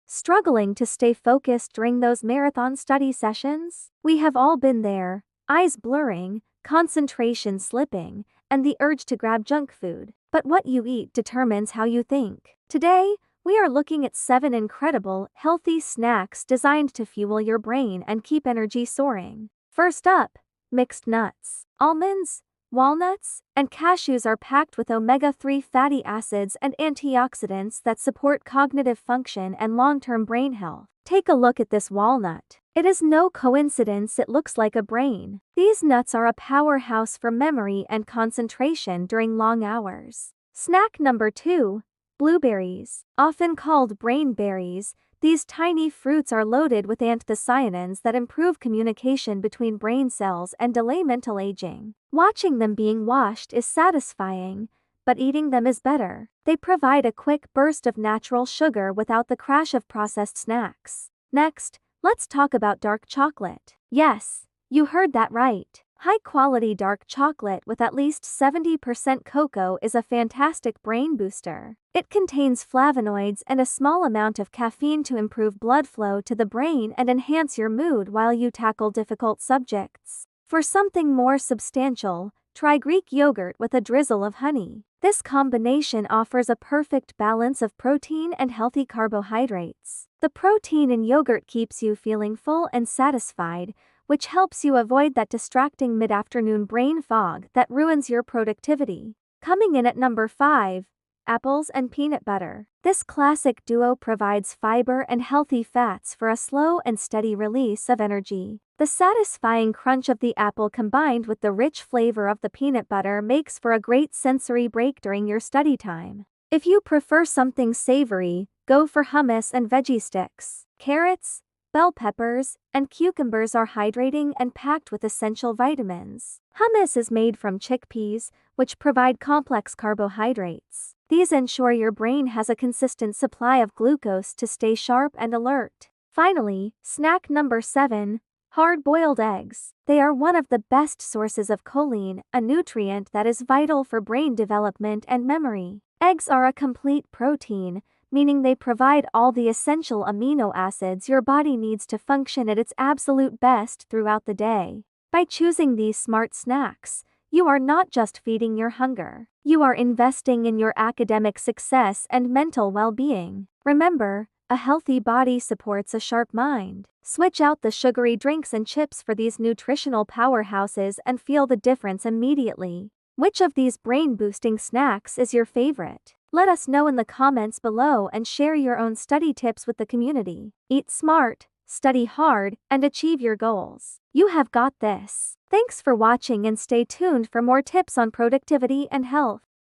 Struggling to stay focused during those marathon study sessions? We have all been there, eyes blurring, concentration slipping, and the urge to grab junk food. But what you eat determines how you think. Today, we are looking at 7 incredible, healthy snacks designed to fuel your brain and keep energy soaring. First up, mixed nuts. Almonds, walnuts, and cashews are packed with omega-3 fatty acids and antioxidants that support cognitive function and long-term brain health. Take a look at this walnut. It is no coincidence it looks like a brain. These nuts are a powerhouse for memory and concentration during long hours. Snack number 2, blueberries. Often called brain berries, these tiny fruits are loaded with anthocyanins that improve communication between brain cells and delay mental aging. Watching them being washed is satisfying, but eating them is better. They provide a quick burst of natural sugar without the crash of processed snacks. Next, let's talk about dark chocolate. Yes, you heard that right. High-quality dark chocolate with at least 70% cocoa is a fantastic brain booster. It contains flavonoids and a small amount of caffeine to improve blood flow to the brain and enhance your mood while you tackle difficult subjects. For something more substantial, try Greek yogurt with a drizzle of honey. This combination offers a perfect balance of protein and healthy carbohydrates. The protein in yogurt keeps you feeling full and satisfied, which helps you avoid that distracting mid-afternoon brain fog that ruins your productivity. Coming in at number 5, apples and peanut butter. This classic duo provides fiber and healthy fats for a slow and steady release of energy. The satisfying crunch of the apple combined with the rich flavor of the peanut butter makes for a great sensory break during your study time. If you prefer something savory, go for hummus and veggie sticks. Carrots, bell peppers, and cucumbers are hydrating and packed with essential vitamins. Hummus is made from chickpeas, which provide complex carbohydrates. These ensure your brain has a consistent supply of glucose to stay sharp and alert. Finally, snack number 7, hard-boiled eggs. They are one of the best sources of choline, a nutrient that is vital for brain development and memory. Eggs are a complete protein, meaning they provide all the essential amino acids your body needs to function at its absolute best throughout the day. By choosing these smart snacks, you are not just feeding your hunger. You are investing in your academic success and mental well-being. Remember, a healthy body supports a sharp mind. Switch out the sugary drinks and chips for these nutritional powerhouses and feel the difference immediately. Which of these brain-boosting snacks is your favorite? Let us know in the comments below and share your own study tips with the community. Eat smart, study hard, and achieve your goals. You have got this. Thanks for watching and stay tuned for more tips on productivity and health.